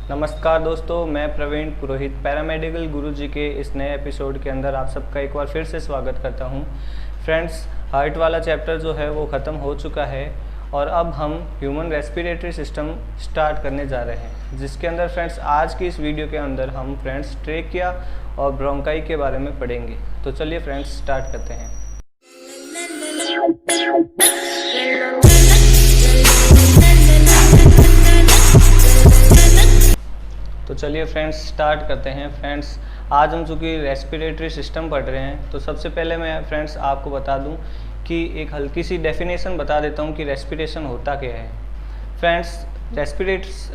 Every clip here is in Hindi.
नमस्कार दोस्तों, मैं प्रवीण पुरोहित पैरामेडिकल गुरुजी के इस नए एपिसोड के अंदर आप सबका एक बार फिर से स्वागत करता हूं। फ्रेंड्स, हार्ट वाला चैप्टर जो है वो ख़त्म हो चुका है और अब हम ह्यूमन रेस्पिरेटरी सिस्टम स्टार्ट करने जा रहे हैं, जिसके अंदर फ्रेंड्स आज की इस वीडियो के अंदर हम फ्रेंड्स ट्रेकिया और ब्रोंकाई के बारे में पढ़ेंगे। तो चलिए फ्रेंड्स स्टार्ट करते हैं। तो चलिए फ्रेंड्स स्टार्ट करते हैं। फ्रेंड्स, आज हम चूँकि रेस्पिरेटरी सिस्टम पढ़ रहे हैं तो सबसे पहले मैं फ्रेंड्स आपको बता दूं कि एक हल्की सी डेफिनेशन बता देता हूं कि रेस्पिरेशन होता क्या है। फ्रेंड्स,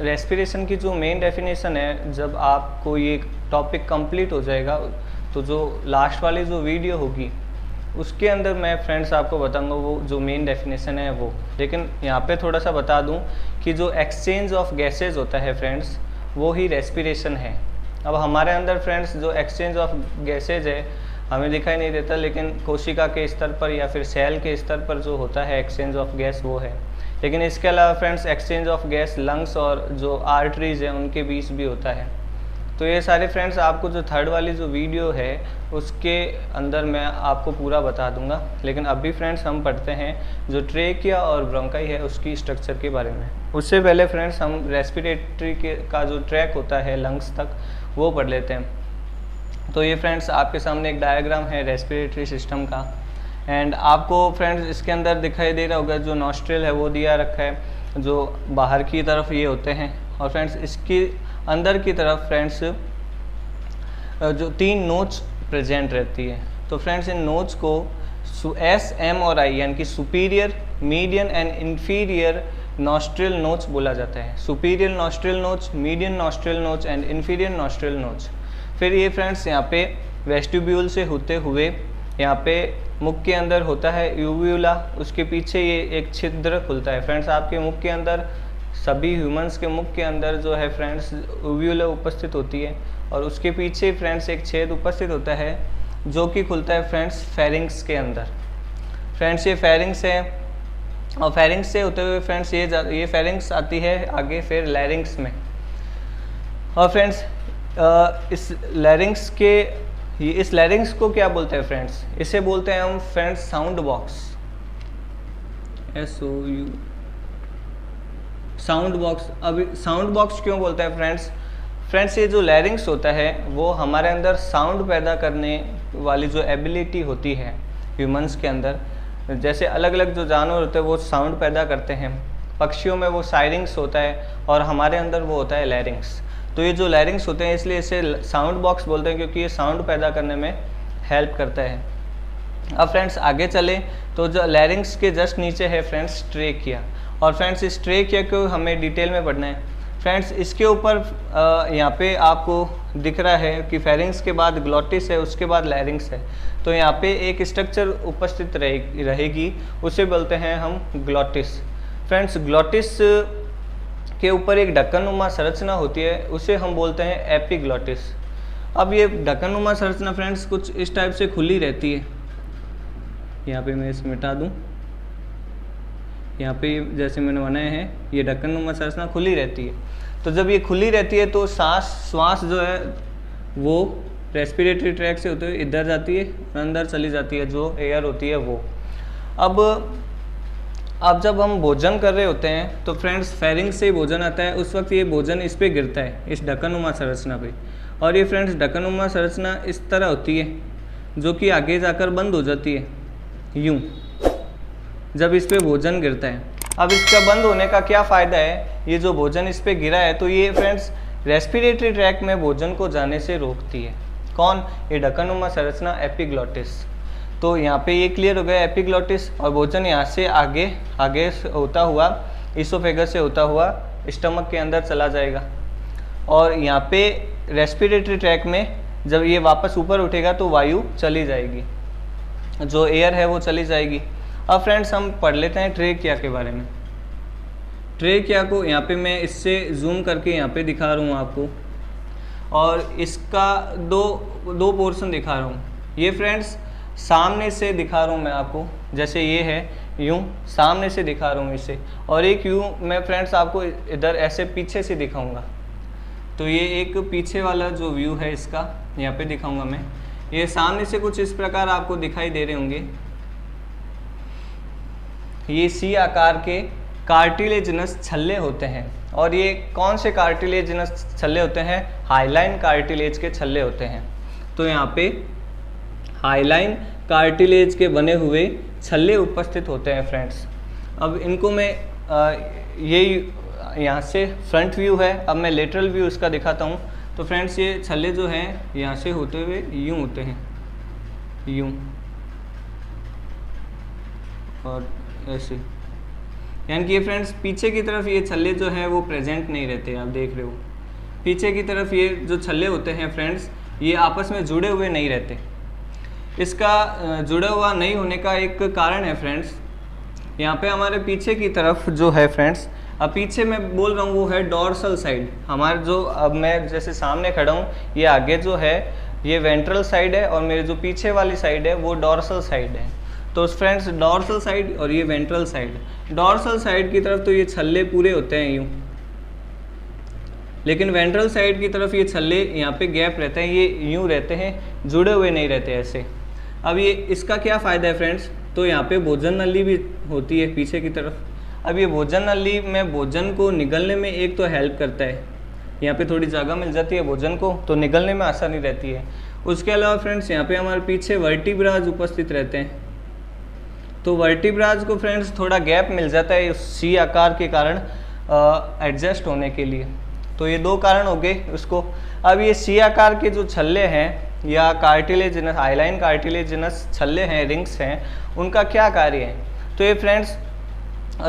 रेस्पिरेशन की जो मेन डेफिनेशन है, जब आपको ये टॉपिक कंप्लीट हो जाएगा तो जो लास्ट वाली जो वीडियो होगी उसके अंदर मैं फ्रेंड्स आपको बताऊंगा वो जो मेन डेफिनेशन है वो। लेकिन यहाँ पे थोड़ा सा बता दूं कि जो एक्सचेंज ऑफ गैसेज होता है फ्रेंड्स, वो ही रेस्पिरेशन है। अब हमारे अंदर फ्रेंड्स जो एक्सचेंज ऑफ गैसेज है हमें दिखाई नहीं देता, लेकिन कोशिका के स्तर पर या फिर सेल के स्तर पर जो होता है एक्सचेंज ऑफ गैस वो है। लेकिन इसके अलावा friends exchange of gas lungs और जो आर्टरीज है उनके बीच भी होता है। तो ये सारे फ्रेंड्स आपको जो थर्ड वाली जो वीडियो है उसके अंदर मैं आपको पूरा बता दूंगा। लेकिन अभी फ्रेंड्स हम पढ़ते हैं जो ट्रेकिया और ब्रोंकाई है उसकी स्ट्रक्चर के बारे में। उससे पहले फ्रेंड्स हम रेस्पिरेटरी का जो ट्रैक होता है लंग्स तक वो पढ़ लेते हैं। तो ये फ्रेंड्स आपके सामने एक डायग्राम है रेस्पिरेटरी सिस्टम का, एंड आपको फ्रेंड्स इसके अंदर दिखाई दे रहा होगा जो नॉस्ट्रिल है वो दिया रखा है, जो बाहर की तरफ ये होते हैं। और फ्रेंड्स इसकी अंदर की तरफ फ्रेंड्स जो 3 नोच प्रेजेंट रहती है। तो फ्रेंड्स इन नोच को एस, एम और आई यानी कि superior, median and inferior nostril नोच बोला जाता है। सुपीरियर नॉस्ट्रिल नोच, मीडियन नॉस्ट्रिल नोच एंड इंफीरियर नॉस्ट्रिल नोच। फिर ये फ्रेंड्स यहाँ पे वेस्टिब्यूल से होते हुए यहाँ पे मुख के अंदर होता है यूव्यूला, उसके पीछे ये एक छिद्र खुलता है। फ्रेंड्स आपके मुख के अंदर, सभी ह्यूमंस के मुख के अंदर जो है फ्रेंड्स यूव्यूला उपस्थित होती है और उसके पीछे फ्रेंड्स एक छेद उपस्थित होता है जो कि खुलता है फ्रेंड्स फेरिंग्स के अंदर। फ्रेंड्स ये फेरिंग्स है और फेरिंग्स से होते हुए फ्रेंड्स ये फेरिंग्स आती है आगे फिर लैरिंग्स में। और फ्रेंड्स इस लैरिंग्स को क्या बोलते हैं फ्रेंड्स? इसे बोलते हैं हम friends sound box, SOU sound box. अब साउंड बॉक्स क्यों बोलते हैं फ्रेंड्स ये जो लैरिंग्स होता है वो हमारे अंदर साउंड पैदा करने वाली जो एबिलिटी होती है ह्यूमंस के अंदर, जैसे अलग अलग जो जानवर होते हैं वो साउंड पैदा करते हैं। पक्षियों में वो साइरिंग्स होता है और हमारे अंदर वो होता है लैरिंग्स। तो ये जो लैरिंग्स होते हैं इसलिए इसे साउंड बॉक्स बोलते हैं, क्योंकि ये साउंड पैदा करने में हेल्प करता है। अब फ्रेंड्स आगे चले तो जो लैरिंग्स के जस्ट नीचे है फ्रेंड्स ट्रेकिया। और फ्रेंड्स इस ट्रेकिया को हमें डिटेल में पढ़ना है। फ्रेंड्स इसके ऊपर यहाँ पे आपको दिख रहा है कि फेरिंग्स के बाद ग्लॉटिस है, उसके बाद लैरिंग्स है। तो यहाँ पे एक स्ट्रक्चर उपस्थित रहेगी, उसे बोलते हैं हम ग्लॉटिस। फ्रेंड्स ग्लॉटिस के ऊपर एक ढक्कननुमा संरचना होती है, उसे हम बोलते हैं एपिग्लॉटिस। अब ये ढक्कननुमा संरचना फ्रेंड्स कुछ इस टाइप से खुली रहती है। यहाँ पे मैं इसे मिटा दूँ। यहाँ पे जैसे मैंने बनाया है ये ढक्कननुमा संरचना खुली रहती है। तो जब ये खुली रहती है तो श्वास जो है वो रेस्पिरेटरी ट्रैक से होते हुए इधर जाती है और अंदर चली जाती है, जो एयर होती है वो। अब जब हम भोजन कर रहे होते हैं तो फ्रेंड्स फेरिंग से भोजन आता है, उस वक्त ये भोजन इस पे गिरता है, इस ढक्कननुमा संरचना पे। और ये फ्रेंड्स ढक्कननुमा संरचना इस तरह होती है जो कि आगे जाकर बंद हो जाती है यूँ, जब इस पे भोजन गिरता है। अब इसका बंद होने का क्या फ़ायदा है? ये जो भोजन इस पे गिरा है तो ये फ्रेंड्स रेस्पिरेटरी ट्रैक में भोजन को जाने से रोकती है। कौन? ये ढक्कननुमा संरचना एपिग्लॉटिस। तो यहाँ पे ये क्लियर हो गया एपिग्लॉटिस। और भोजन यहाँ से आगे होता हुआ इसोफेगस से होता हुआ स्टमक के अंदर चला जाएगा और यहाँ पे रेस्पिरेटरी ट्रैक में जब ये वापस ऊपर उठेगा तो वायु चली जाएगी, जो एयर है वो चली जाएगी। अब फ्रेंड्स हम पढ़ लेते हैं ट्रेकिया के बारे में। ट्रेकिया को यहाँ पे मैं इससे जूम करके यहाँ पे दिखा रहा हूँ आपको, और इसका दो पोर्शन दिखा रहा हूँ। ये फ्रेंड्स सामने से दिखा रहा हूँ मैं आपको, जैसे ये है यूँ सामने से दिखा रहा हूँ इसे, और एक यूँ मैं फ्रेंड्स आपको इधर ऐसे पीछे से दिखाऊंगा। तो ये एक पीछे वाला जो व्यू है इसका यहाँ पे दिखाऊंगा मैं। ये सामने से कुछ इस प्रकार आपको दिखाई दे रहे होंगे। ये सी आकार के कार्टिलेजिनस छल्ले होते हैं, और ये कौन से कार्टिलेजिनस छल्ले होते हैं? हाइलाइन कार्टिलेज के छल्ले होते हैं। तो यहाँ पे हाइलाइन कार्टिलेज के बने हुए छल्ले उपस्थित होते हैं फ्रेंड्स। अब इनको मैं ये यहाँ से फ्रंट व्यू है, अब मैं लेटरल व्यू इसका दिखाता हूँ। तो फ्रेंड्स ये छल्ले जो हैं यहाँ से होते हुए यूँ होते हैं, यूँ और ऐसे, यानी कि ये फ्रेंड्स पीछे की तरफ ये छल्ले जो हैं वो प्रेजेंट नहीं रहते। आप देख रहे हो पीछे की तरफ ये जो छल्ले होते हैं फ्रेंड्स, ये आपस में जुड़े हुए नहीं रहते। इसका जुड़ा हुआ नहीं होने का एक कारण है फ्रेंड्स, यहाँ पे हमारे पीछे की तरफ जो है फ्रेंड्स, अब पीछे मैं बोल रहा हूँ वो है डॉर्सल साइड। हमारे जो अब मैं जैसे सामने खड़ा हूँ, ये आगे जो है ये वेंट्रल साइड है, और मेरे जो पीछे वाली साइड है वो डॉर्सल साइड है। तो फ्रेंड्स डॉर्सल साइड और ये वेंट्रल साइड, डॉर्सल साइड की तरफ तो ये छल्ले पूरे होते हैं यूँ, लेकिन वेंट्रल साइड की तरफ ये छल्ले यहाँ पे गैप रहते हैं, ये यूँ रहते हैं, जुड़े हुए नहीं रहते ऐसे। अब ये इसका क्या फ़ायदा है फ्रेंड्स? तो यहाँ पे भोजन नली भी होती है पीछे की तरफ। अब ये भोजन नली में भोजन को निगलने में एक तो हेल्प करता है, यहाँ पे थोड़ी जगह मिल जाती है भोजन को, तो निगलने में आसानी रहती है। उसके अलावा फ्रेंड्स यहाँ पे हमारे पीछे वर्टिब्राज उपस्थित रहते हैं, तो वर्टिब्राज को फ्रेंड्स थोड़ा गैप मिल जाता है उस सी आकार के कारण एडजस्ट होने के लिए। तो ये दो कारण हो गए उसको। अब ये सी आकार के जो छल्ले हैं या कार्टिलेजिनस हाइलाइन कार्टिलेजिनस छल्ले हैं, रिंग्स हैं, उनका क्या कार्य है? तो ये फ्रेंड्स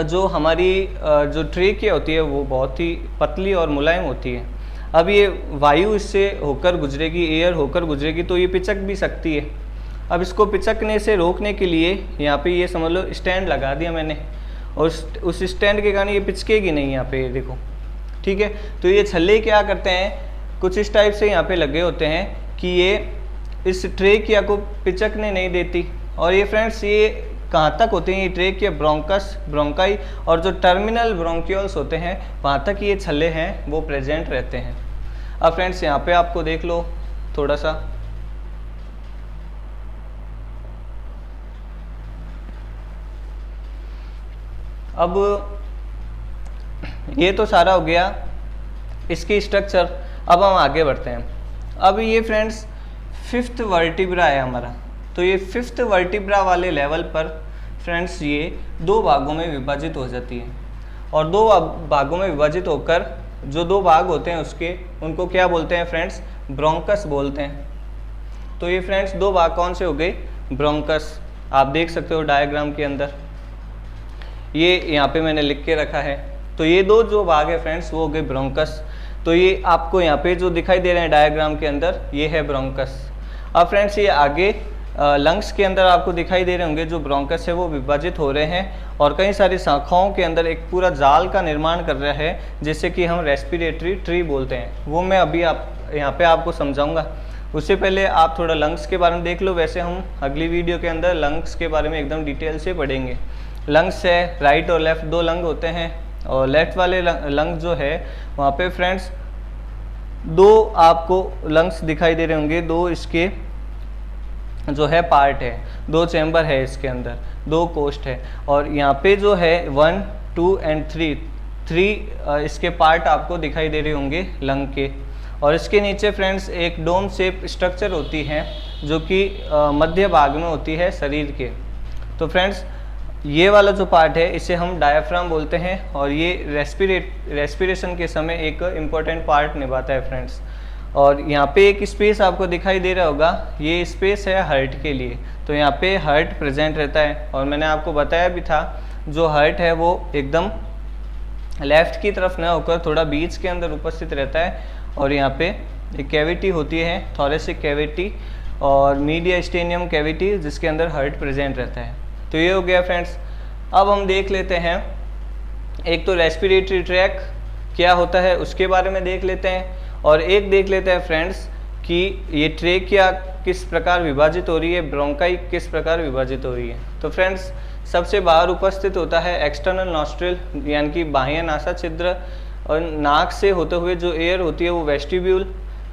जो हमारी जो ट्रेकिया होती है वो बहुत ही पतली और मुलायम होती है। अब ये वायु इससे होकर गुजरेगी, एयर होकर गुजरेगी, तो ये पिचक भी सकती है। अब इसको पिचकने से रोकने के लिए यहाँ पे ये समझ लो स्टैंड लगा दिया मैंने, और उस स्टैंड के कारण ये पिचकेगी नहीं। यहाँ पे देखो, ठीक है। तो ये छल्ले क्या करते हैं, कुछ इस टाइप से यहाँ पे लगे होते हैं कि ये इस ट्रेकिया को पिचकने नहीं देती। और ये फ्रेंड्स ये कहाँ तक होते हैं? ये ट्रेकिया ब्रोंकस, ब्रोंकाई और जो टर्मिनल ब्रोंक्यूल्स होते हैं वहाँ तक ये छल्ले हैं वो प्रेजेंट रहते हैं। अब फ्रेंड्स यहाँ पे आपको देख लो थोड़ा सा, अब ये तो सारा हो गया इसकी स्ट्रक्चर। अब हम आगे बढ़ते हैं। अब ये फ्रेंड्स फिफ्थ वर्टिब्रा है हमारा। तो ये फिफ्थ वर्टिब्रा वाले लेवल पर फ्रेंड्स ये दो भागों में विभाजित हो जाती है, और दो भागों में विभाजित होकर जो दो भाग होते हैं उसके, उनको क्या बोलते हैं फ्रेंड्स? ब्रोंकस बोलते हैं। तो ये फ्रेंड्स दो भाग कौन से हो गए? ब्रोंकस। आप देख सकते हो डायग्राम के अंदर, ये यहाँ पे मैंने लिख के रखा है। तो ये दो जो भाग है फ्रेंड्स वो हो गए ब्रोंकस। तो ये आपको यहाँ पे जो दिखाई दे रहे हैं डायग्राम के अंदर, ये है ब्रोंकस। अब फ्रेंड्स ये आगे लंग्स के अंदर आपको दिखाई दे रहे होंगे, जो ब्रोंकस है वो विभाजित हो रहे हैं और कई सारी शाखाओं के अंदर एक पूरा जाल का निर्माण कर रहा है, जिसे कि हम रेस्पिरेटरी ट्री बोलते हैं। वो मैं अभी यहाँ पे आपको समझाऊंगा। उससे पहले आप थोड़ा लंग्स के बारे में देख लो। वैसे हम अगली वीडियो के अंदर लंग्स के बारे में एकदम डिटेल से पढ़ेंगे। लंग्स है, राइट और लेफ्ट दो लंग होते हैं, और लेफ्ट वाले लंग जो है वहाँ पे फ्रेंड्स दो आपको लंग्स दिखाई दे रहे होंगे। दो इसके जो है पार्ट है, दो चैम्बर है इसके अंदर, दो कोस्ट है, और यहाँ पे जो है 1, 2 एंड 3 इसके पार्ट आपको दिखाई दे रहे होंगे लंग के। और इसके नीचे फ्रेंड्स एक डोम शेप स्ट्रक्चर होती है जो कि मध्य भाग में होती है शरीर के। तो फ्रेंड्स ये वाला जो पार्ट है इसे हम डायाफ्राम बोलते हैं, और ये रेस्पिरेशन के समय एक इम्पोर्टेंट पार्ट निभाता है फ्रेंड्स। और यहाँ पे एक स्पेस आपको दिखाई दे रहा होगा, ये स्पेस है हार्ट के लिए। तो यहाँ पे हार्ट प्रेजेंट रहता है, और मैंने आपको बताया भी था जो हार्ट है वो एकदम लेफ्ट की तरफ न होकर थोड़ा बीच के अंदर उपस्थित रहता है। और यहाँ पे एक कैविटी होती है, थोरेसिक कैविटी और मीडियास्टेनियम कैविटी, जिसके अंदर हार्ट प्रेजेंट रहता है। तो ये हो गया फ्रेंड्स। अब हम देख लेते हैं, एक तो रेस्पिरेटरी ट्रैक क्या होता है उसके बारे में देख लेते हैं, और एक देख लेते हैं फ्रेंड्स कि ये ट्रेकिया किस प्रकार विभाजित हो रही है, ब्रोंकाई किस प्रकार विभाजित हो रही है। तो फ्रेंड्स सबसे बाहर उपस्थित होता है एक्सटर्नल नॉस्ट्रिल, यानी कि बाह्य नासा छिद्र, और नाक से होते हुए जो एयर होती है वो वेस्टिब्यूल,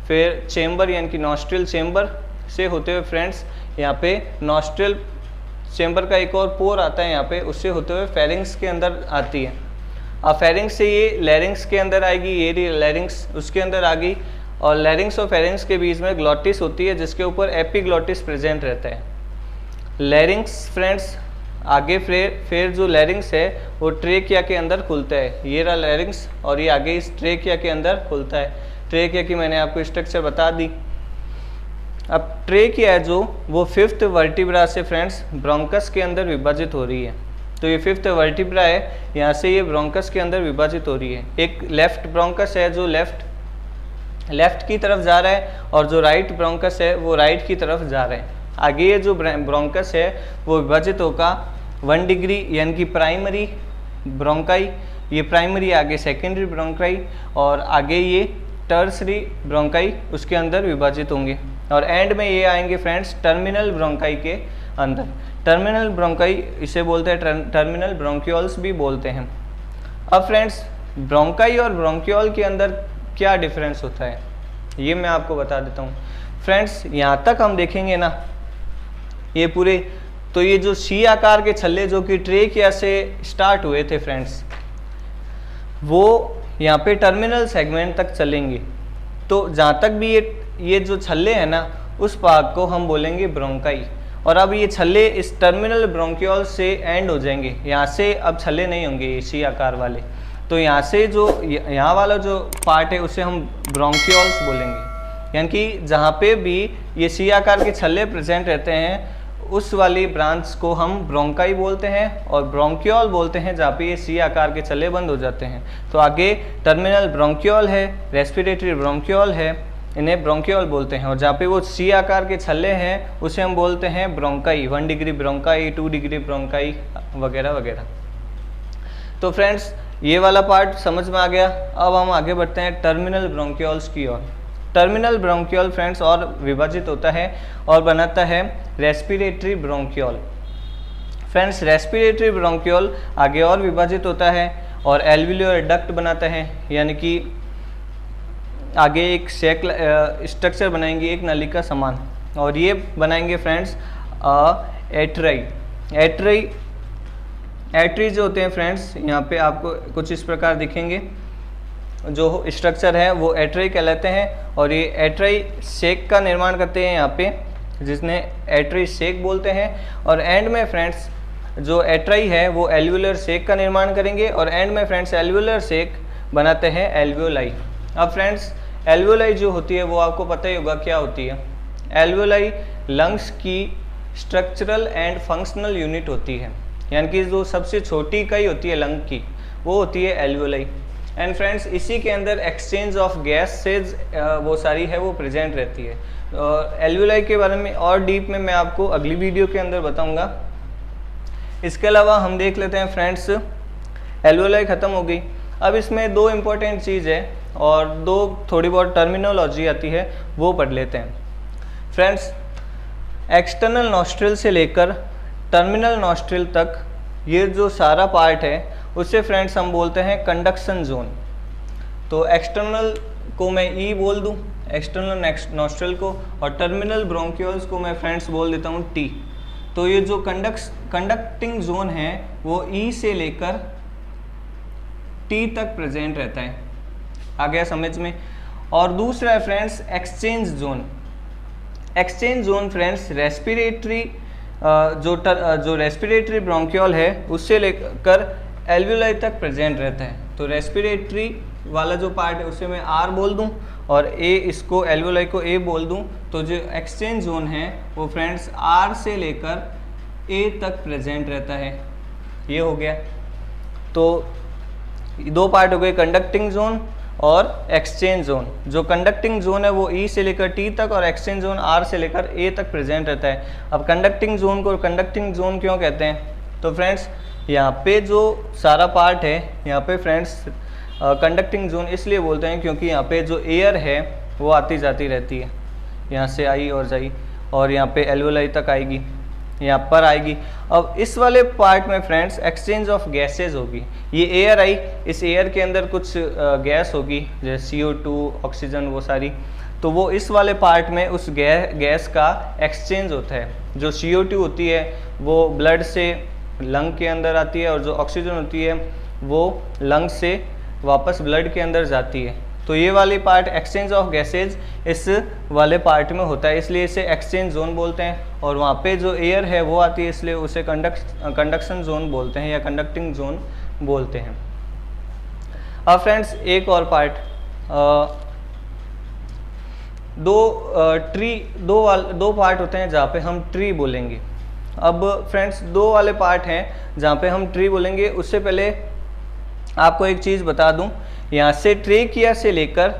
फिर चेम्बर यानी कि नॉस्ट्रिल चेम्बर से होते हुए फ्रेंड्स यहाँ पे नॉस्ट्रिल चेम्बर का एक और पोर आता है यहाँ पे, उससे होते हुए फेरिंग्स के अंदर आती है। अब फेरिंग्स से ये लैरिंग्स के अंदर आएगी, ये रही लैरिंग्स उसके अंदर आ गई, और लैरिंग्स और फेरिंग्स के बीच में ग्लॉटिस होती है जिसके ऊपर एपिग्लॉटिस प्रेजेंट रहता है। लैरिंग्स फ्रेंड्स आगे फिर जो लैरिंग्स है वो ट्रेकिया के अंदर खुलता है, ये रहा लैरिंग्स और ये आगे इस ट्रेकिया के अंदर खुलता है। ट्रेकिया की मैंने आपको स्ट्रक्चर बता दी। अब ट्रेकिया है जो वो 5th वर्टिब्रा से फ्रेंड्स ब्रोंकस के अंदर विभाजित हो रही है। तो ये 5th वर्टिब्रा है, यहाँ से ये ब्रोंकस के अंदर विभाजित हो रही है। एक लेफ्ट ब्रोंकस है जो लेफ्ट की तरफ जा रहा है, और जो राइट ब्रोंकस है वो राइट की तरफ जा रहा है। आगे ये जो ब्रोंकस है वो विभाजित होगा 1 डिग्री यानी कि प्राइमरी ब्रोंकाई, ये प्राइमरी आगे सेकेंडरी ब्रोंकाई, और आगे ये टर्सरी ब्रोंकाई उसके अंदर विभाजित होंगे, और एंड में ये आएंगे फ्रेंड्स टर्मिनल ब्रोंकाई के अंदर। टर्मिनल ब्रोंकाई इसे बोलते हैं, टर्मिनल ब्रोंक्यूल्स भी बोलते हैं। अब फ्रेंड्स ब्रोंकाई और ब्रोंक्यूल के अंदर क्या डिफरेंस होता है ये मैं आपको बता देता हूँ। फ्रेंड्स यहाँ तक हम देखेंगे ना ये पूरे, तो ये जो सी आकार के छल्ले जो कि ट्रेकिया से स्टार्ट हुए थे फ्रेंड्स, वो यहाँ पे टर्मिनल सेगमेंट तक चलेंगे। तो जहाँ तक भी ये जो छल्ले हैं ना उस भाग को हम बोलेंगे ब्रोंकाई, और अब ये छल्ले इस टर्मिनल ब्रोंक्यूल से एंड हो जाएंगे, यहाँ से अब छल्ले नहीं होंगे ये सी आकार वाले। तो यहाँ से जो यहाँ वाला जो पार्ट है उसे हम ब्रोंक्यूल्स बोलेंगे, यानी कि जहाँ पे भी ये सी आकार के छल्ले प्रेजेंट रहते हैं उस वाली ब्रांच को हम ब्रोंकाई बोलते हैं, और ब्रोंक्यूल बोलते हैं जहाँ पे ये सी आकार के छल्ले बंद हो जाते हैं। तो आगे टर्मिनल ब्रोंक्यूल है, रेस्पिरेटरी ब्रोंक्यूल है, इन्हें ब्रोंक्यूल बोलते हैं, और जहाँ पे वो सी आकार के छल्ले हैं उसे हम बोलते हैं bronchi, 1 degree bronchi, 2 degree bronchi वगैरह वगैरह। तो फ्रेंड्स ये वाला पार्ट समझ में आ गया। अब हम आगे बढ़ते हैं टर्मिनल ब्रोंक्यूल्स की ओर। टर्मिनल ब्रोंक्यूल फ्रेंड्स और विभाजित होता है और बनाता है respiratory bronchiole. Friends respiratory bronchiole आगे और विभाजित होता है और एल्वियोलर डक्ट बनाता है, यानी कि आगे एक सेक स्ट्रक्चर बनाएंगे एक नली का समान, और ये बनाएंगे फ्रेंड्स एट्री। एट्री जो होते हैं फ्रेंड्स यहाँ पे आपको कुछ इस प्रकार दिखेंगे, जो स्ट्रक्चर है वो एट्री कहलाते हैं, और ये एट्री सेक का निर्माण करते हैं यहाँ पे, जिसने एट्री सेक बोलते हैं। और एंड में फ्रेंड्स जो एट्री है वो एल्वियोलर सेक का निर्माण करेंगे, और एंड में फ्रेंड्स एल्वियोलर सेक बनाते हैं एल्वियोलाई। अब फ्रेंड्स एल्वियोलाई जो होती है वो आपको पता ही होगा क्या होती है। एल्वियोलाई लंग्स की स्ट्रक्चरल एंड फंक्शनल यूनिट होती है, यानी कि जो सबसे छोटी इकाई होती है लंग की वो होती है एल्वियोलाई। एंड फ्रेंड्स इसी के अंदर एक्सचेंज ऑफ गैसेज वो सारी है वो प्रेजेंट रहती है। और एल्वियोलाई के बारे में और डीप में मैं आपको अगली वीडियो के अंदर बताऊंगा। इसके अलावा हम देख लेते हैं फ्रेंड्स एल्वियोलाई ख़त्म हो गई। अब इसमें 2 इम्पोर्टेंट चीज़ है और 2 थोड़ी बहुत टर्मिनोलॉजी आती है वो पढ़ लेते हैं। फ्रेंड्स एक्सटर्नल नॉस्ट्रिल से लेकर टर्मिनल नॉस्ट्रिल तक ये जो सारा पार्ट है उसे फ्रेंड्स हम बोलते हैं कंडक्शन जोन। तो एक्सटर्नल को मैं ई बोल दूं, एक्सटर्नल नॉस्ट्रिल को, और टर्मिनल ब्रोंक्यूल्स को मैं फ्रेंड्स बोल देता हूं टी। तो ये जो कंडक्टिंग जोन है वो ई से लेकर टी तक प्रेजेंट रहता है। आ गया समझ में। और दूसरा है friends exchange zone. Exchange zone friends respiratory जो रेस्पिरेटरी ब्रोंक्यूल है उससे लेकर एल्वियोलाई तक प्रेजेंट रहता है। तो रेस्पिरेटरी वाला जो पार्ट है उसे मैं आर बोल दूं और ए इसको एल्वियोलाई को ए बोल दूं, तो जो एक्सचेंज जोन है वो फ्रेंड्स आर से लेकर ए तक प्रेजेंट रहता है। ये हो गया। तो 2 पार्ट हो गए, कंडक्टिंग जोन और एक्सचेंज जोन। जो कंडक्टिंग जोन है वो ई से लेकर टी तक और एक्सचेंज जोन आर से लेकर ए तक प्रेजेंट रहता है। अब कंडक्टिंग जोन को कंडक्टिंग जोन क्यों कहते हैं? तो फ्रेंड्स यहाँ पे जो सारा पार्ट है यहाँ पे फ्रेंड्स कंडक्टिंग जोन इसलिए बोलते हैं क्योंकि यहाँ पे जो एयर है वो आती जाती रहती है, यहाँ से आई और जाई और यहाँ पे एल्वियोलाई तक आएगी। यहाँ पर आएगी। अब इस वाले पार्ट में फ्रेंड्स एक्सचेंज ऑफ गैसेज होगी। ये एयर आई, इस एयर के अंदर कुछ गैस होगी जैसे CO2, ऑक्सीजन, वो सारी, तो वो इस वाले पार्ट में उस गैस का एक्सचेंज होता है। जो CO2 होती है वो ब्लड से लंग के अंदर आती है और जो ऑक्सीजन होती है वो लंग से वापस ब्लड के अंदर जाती है। तो ये वाली पार्ट एक्सचेंज ऑफ गैसेज इस वाले पार्ट में होता है, इसलिए इसे एक्सचेंज जोन बोलते हैं। और वहाँ पे जो एयर है वो आती है, इसलिए उसे कंडक्शन जोन बोलते हैं या कंडक्टिंग जोन बोलते हैं। अब फ्रेंड्स एक और पार्ट, दो पार्ट होते हैं जहाँ पे हम ट्री बोलेंगे। अब फ्रेंड्स दो वाले पार्ट हैं जहाँ पे हम ट्री बोलेंगे। उससे पहले आपको एक चीज़ बता दूं, यहाँ से ट्रेकिया से लेकर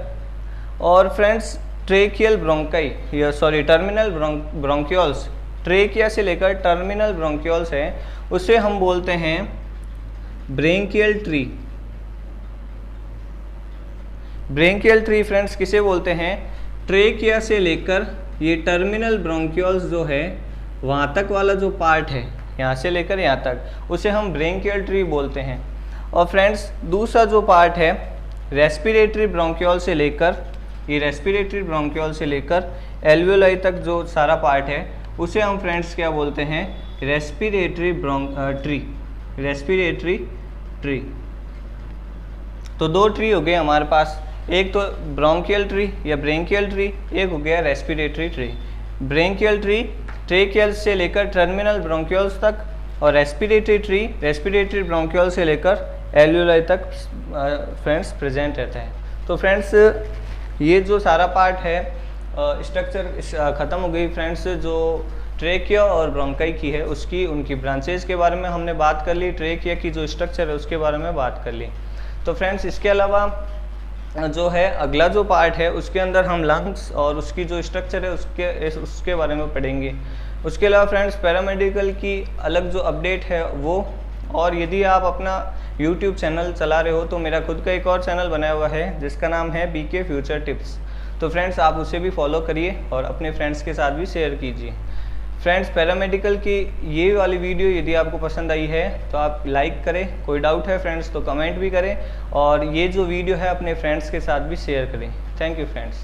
और फ्रेंड्स ट्रेकियल ब्रोंकाई या सॉरी टर्मिनल ब्रोंकियोल्स, ट्रेकिया से लेकर टर्मिनल ब्रोंकियोल्स है, उसे हम बोलते हैं branchial tree. Branchial tree friends किसे बोलते हैं? ट्रेकिया से लेकर ये टर्मिनल ब्रोंकियोल्स जो है वहाँ तक वाला जो पार्ट है, यहाँ से लेकर यहाँ तक, उसे हम ब्रेंकियल ट्री बोलते हैं। और फ्रेंड्स दूसरा जो पार्ट है रेस्पिरेटरी ब्रोंकियोल से लेकर, ये रेस्पिरेटरी ब्रोंकियोल से लेकर एल्वियोलाई तक जो सारा पार्ट है उसे हम फ्रेंड्स क्या बोलते हैं? Respiratory tree, respiratory tree. तो दो ट्री हो गए हमारे पास, एक तो ब्रोंकियल ट्री या ब्रेंकियल ट्री, एक हो गया respiratory tree. Branchial tree tracheal से लेकर टर्मिनल ब्रोंकियोल्स तक, और रेस्पिरेटरी ट्री रेस्पिरेटरी ब्रोंकियोल से लेकर एल्वियोलाई तक फ्रेंड्स प्रेजेंट रहता है। तो फ्रेंड्स ये जो सारा पार्ट है स्ट्रक्चर ख़त्म हो गई फ्रेंड्स। जो ट्रेकिया और ब्रोंकाई की है उसकी उनकी ब्रांचेज के बारे में हमने बात कर ली, ट्रेकिया की जो स्ट्रक्चर है उसके बारे में बात कर ली। तो फ्रेंड्स इसके अलावा जो है अगला जो पार्ट है उसके अंदर हम लंग्स और उसकी जो स्ट्रक्चर है उसके बारे में पढ़ेंगे। उसके अलावा फ्रेंड्स पैरामेडिकल की अलग जो अपडेट है वो, और यदि आप अपना YouTube चैनल चला रहे हो तो मेरा खुद का एक और चैनल बनाया हुआ है जिसका नाम है BK फ्यूचर टिप्स। तो फ्रेंड्स आप उसे भी फॉलो करिए और अपने फ्रेंड्स के साथ भी शेयर कीजिए। फ्रेंड्स पैरामेडिकल की ये वाली वीडियो यदि आपको पसंद आई है तो आप लाइक करें, कोई डाउट है फ्रेंड्स तो कमेंट भी करें, और ये जो वीडियो है अपने फ्रेंड्स के साथ भी शेयर करें। Thank you friends.